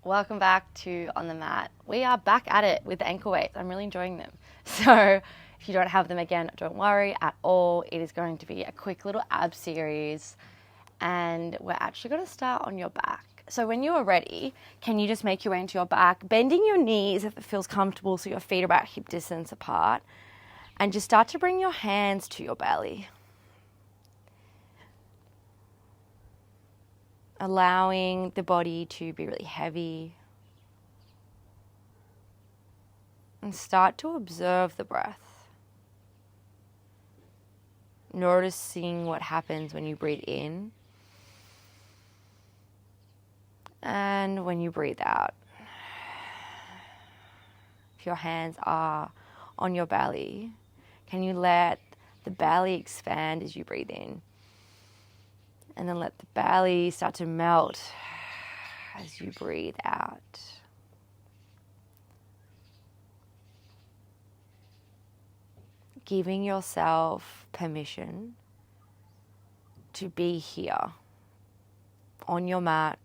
Welcome back to On the Mat. We are back at it with the ankle weights. I'm really enjoying them. So if you don't have them again, don't worry at all. It is going to be a quick little ab series and we're actually going to start on your back. So when you are ready, can you just make your way into your back, bending your knees if it feels comfortable so your feet are about hip distance apart, and just start to bring your hands to your belly. Allowing the body to be really heavy. And start to observe the breath. Noticing what happens when you breathe in and when you breathe out. If your hands are on your belly, can you let the belly expand as you breathe in? And then let the belly start to melt as you breathe out. Giving yourself permission to be here on your mat,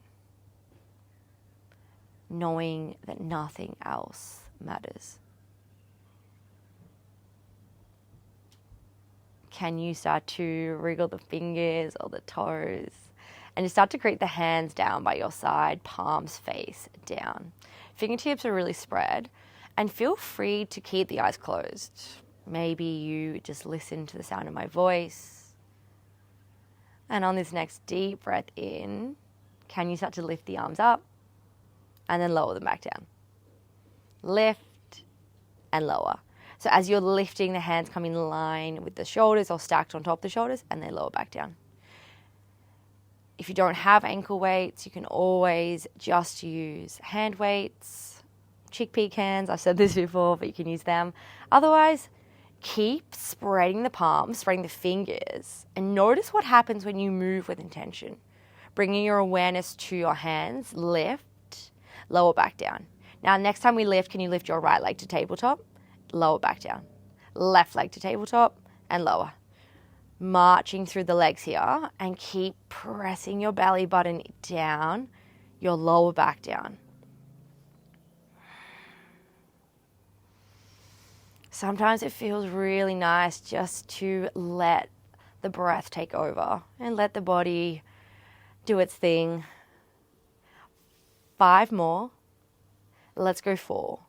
knowing that nothing else matters. Can you start to wriggle the fingers or the toes and just start to create the hands down by your side, palms face down. Fingertips are really spread and feel free to keep the eyes closed. Maybe you just listen to the sound of my voice. And on this next deep breath in, can you start to lift the arms up and then lower them back down? Lift and lower. So as you're lifting, the hands come in line with the shoulders or stacked on top of the shoulders and they lower back down. If you don't have ankle weights, you can always just use hand weights, chickpea cans. I've said this before, but you can use them. Otherwise, keep spreading the palms, spreading the fingers, and notice what happens when you move with intention. Bringing your awareness to your hands, lift, lower back down. Now, next time we lift, can you lift your right leg to tabletop? Lower back down. Left leg to tabletop and lower. Marching through the legs here and keep pressing your belly button down, your lower back down. Sometimes it feels really nice just to let the breath take over and let the body do its thing. 5 more. Let's go 4.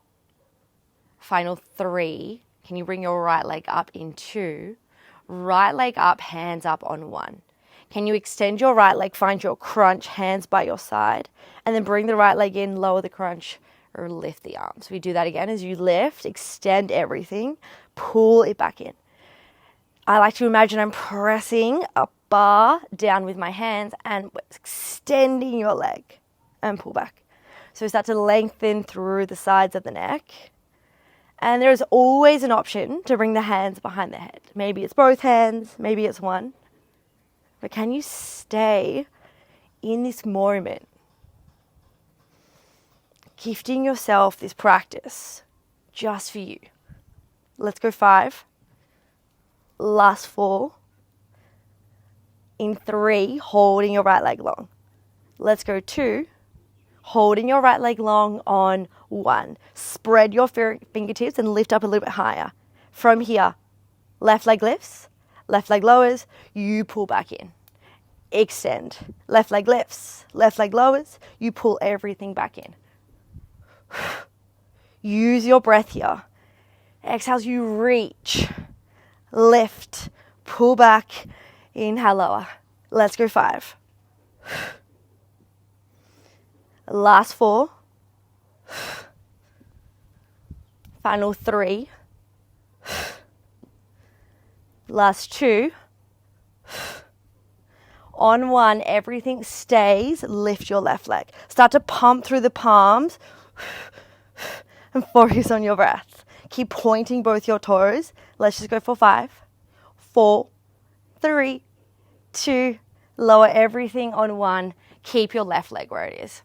Final 3. Can you bring your right leg up in 2? Right leg up, hands up on 1. Can you extend your right leg, find your crunch, hands by your side, and then bring the right leg in, lower the crunch, or lift the arms. We do that again as you lift, extend everything, pull it back in. I like to imagine I'm pressing a bar down with my hands and extending your leg and pull back. So we start to lengthen through the sides of the neck. And there's always an option to bring the hands behind the head. Maybe it's both hands, maybe it's one. But can you stay in this moment? Gifting yourself this practice just for you. Let's go 5. Last 4. In 3, holding your right leg long. Let's go 2. Holding your right leg long on 1. Spread your fingertips and lift up a little bit higher. From here, left leg lifts, left leg lowers, you pull back in. Extend. Left leg lifts, left leg lowers, you pull everything back in. Use your breath here. Exhales, you reach, lift, pull back, inhale, lower. Let's go 5. Last 4. Final 3. Last 2. On 1, everything stays. Lift your left leg. Start to pump through the palms and focus on your breath. Keep pointing both your toes. Let's just go for 5, 4, 3, 2. Lower everything on 1. Keep your left leg where it is.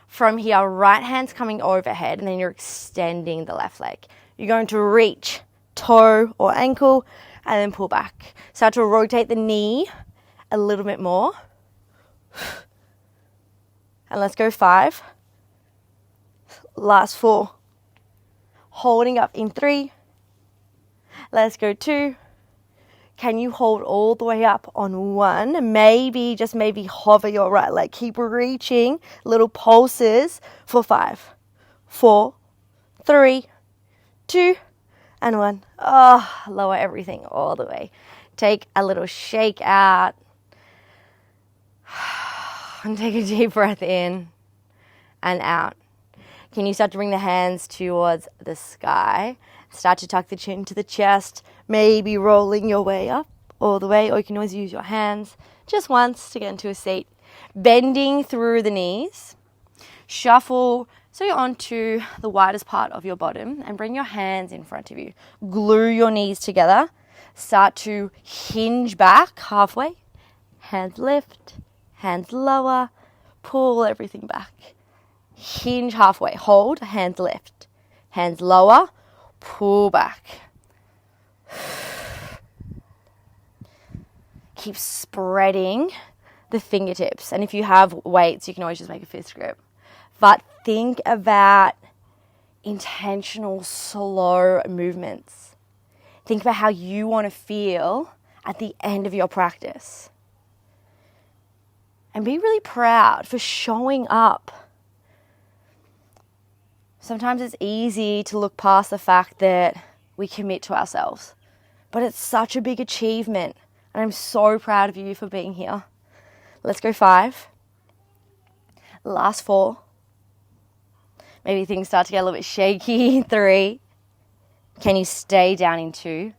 From here, right hand's coming overhead and then you're extending the left leg. You're going to reach toe or ankle and then pull back. Start to rotate the knee a little bit more. And let's go 5, Last 4. Holding up in 3. Let's go 2. Can you hold all the way up on 1? Maybe, just maybe hover your right leg. Keep reaching, little pulses for 5, 4, 3, 2, and 1. Oh, lower everything all the way. Take a little shake out. And take a deep breath in and out. Can you start to bring the hands towards the sky? Start to tuck the chin to the chest, maybe rolling your way up all the way, or you can always use your hands just once to get into a seat. Bending through the knees. Shuffle so you're onto the widest part of your bottom and bring your hands in front of you. Glue your knees together. Start to hinge back halfway. Hands lift, hands lower, pull everything back. Hinge halfway, hold, hands lift, hands lower, pull back. Keep spreading the fingertips. And if you have weights, you can always just make a fist grip. But think about intentional, slow movements. Think about how you want to feel at the end of your practice. And be really proud for showing up. Sometimes it's easy to look past the fact that we commit to ourselves. But it's such a big achievement. And I'm so proud of you for being here. Let's go 5. Last 4. Maybe things start to get a little bit shaky. 3. Can you stay down in 2?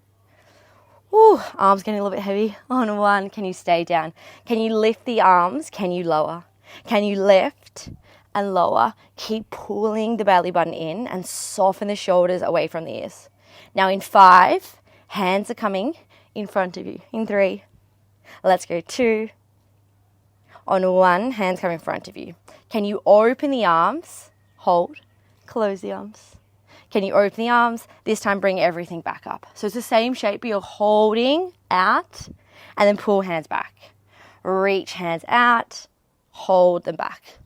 Ooh, arms getting a little bit heavy. On 1, can you stay down? Can you lift the arms? Can you lower? Can you lift and lower? Keep pulling the belly button in and soften the shoulders away from the ears. Now in 5, hands are coming in front of you. In 3, let's go 2. On 1, hands come in front of you. Can you open the arms? Hold, close the arms. Can you open the arms? This time bring everything back up. So it's the same shape, but you're holding out and then pull hands back. Reach hands out, hold them back.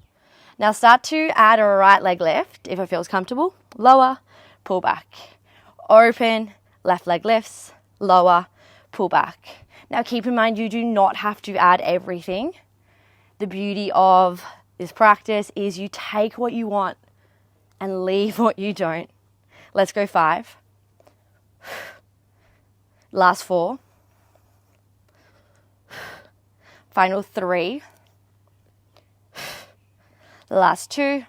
Now start to add a right leg lift if it feels comfortable. Lower, pull back. Open, left leg lifts, lower, pull back. Now keep in mind you do not have to add everything. The beauty of this practice is you take what you want and leave what you don't. Let's go 5. Last 4. Final 3. Last 2.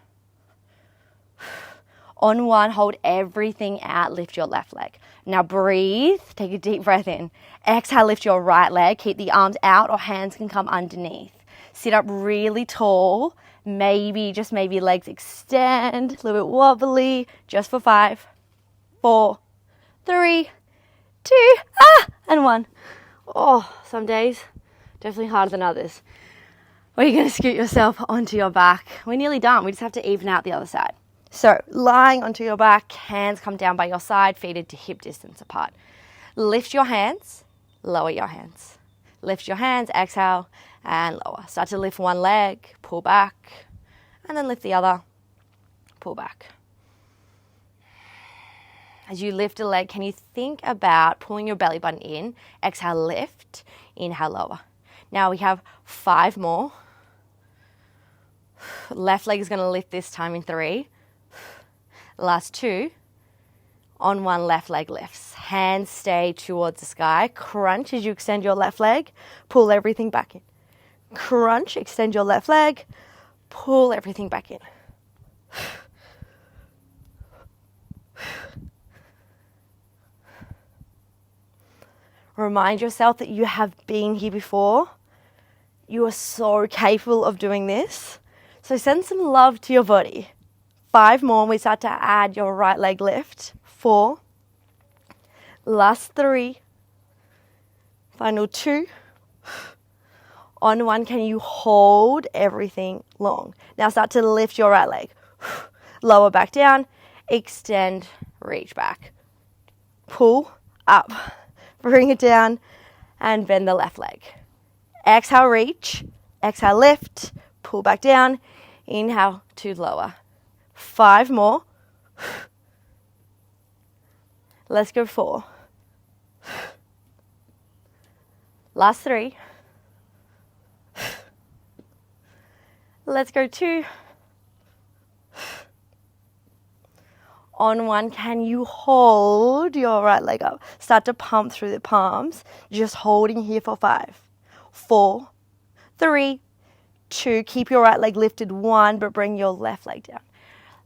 On 1, hold everything out, lift your left leg. Now breathe, take a deep breath in. Exhale, lift your right leg. Keep the arms out or hands can come underneath. Sit up really tall. Maybe legs extend, a little bit wobbly, just for 5, 4, 3, 2, and 1. Oh, some days, definitely harder than others. Where you're going to scoot yourself onto your back. We're nearly done. We just have to even out the other side. So, lying onto your back, hands come down by your side, feet into hip distance apart. Lift your hands, lower your hands. Lift your hands, exhale, and lower. Start to lift one leg, pull back, and then lift the other, pull back. As you lift a leg, can you think about pulling your belly button in? Exhale, lift, inhale, lower. Now we have 5 more. Left leg is going to lift this time in 3. Last 2. On 1, left leg lifts. Hands stay towards the sky. Crunch as you extend your left leg. Pull everything back in. Crunch, extend your left leg. Pull everything back in. Remind yourself that you have been here before. You are so capable of doing this. So send some love to your body. 5 more, and we start to add your right leg lift. 4. Last 3. Final 2. On 1, can you hold everything long? Now start to lift your right leg. Lower back down, extend, reach back. Pull up, bring it down, and bend the left leg. Exhale, reach. Exhale, lift. Pull back down. Inhale to lower. 5 more. Let's go 4. Last 3. Let's go 2. On 1, can you hold your right leg up? Start to pump through the palms. Just holding here for 5, 4, 3, 2. Keep your right leg lifted. 1, but bring your left leg down.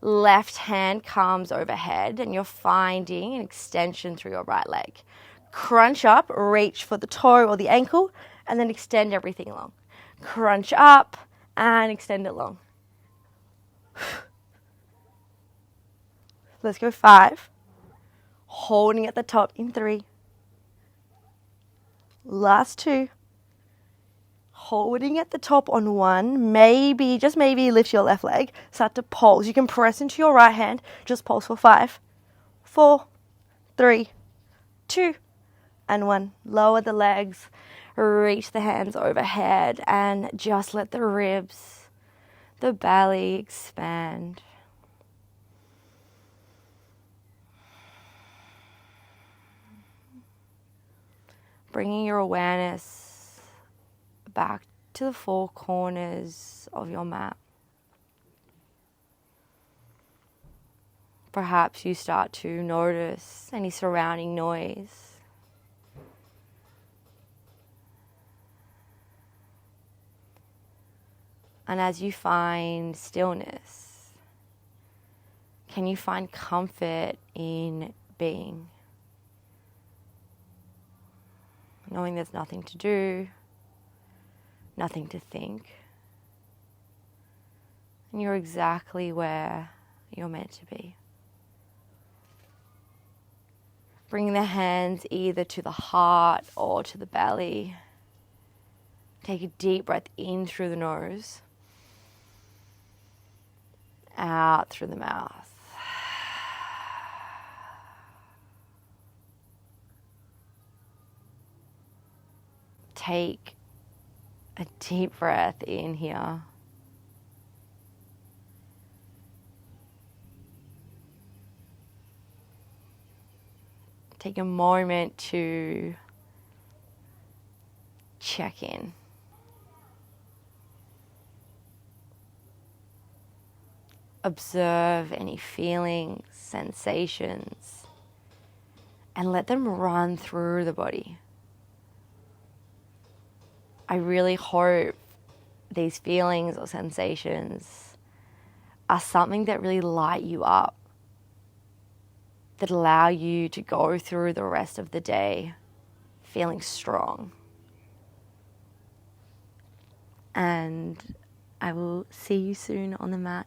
Left hand comes overhead and you're finding an extension through your right leg. Crunch up, reach for the toe or the ankle, and then extend everything long. Crunch up and extend it long. Let's go 5. Holding at the top in 3. Last 2. Holding at the top on 1. Maybe, just maybe, lift your left leg. Start to pulse. You can press into your right hand. Just pulse for 5, 4, 3, 2, and 1. Lower the legs. Reach the hands overhead and just let the ribs, the belly expand. Bringing your awareness back to the 4 corners of your mat. Perhaps you start to notice any surrounding noise. And as you find stillness, can you find comfort in being? Knowing there's nothing to do, nothing to think, and you're exactly where you're meant to be. Bring the hands either to the heart or to the belly. Take a deep breath in through the nose, out through the mouth. Take a deep breath in here. Take a moment to check in. Observe any feelings, sensations, and let them run through the body. I really hope these feelings or sensations are something that really light you up, that allow you to go through the rest of the day feeling strong. And I will see you soon on the mat.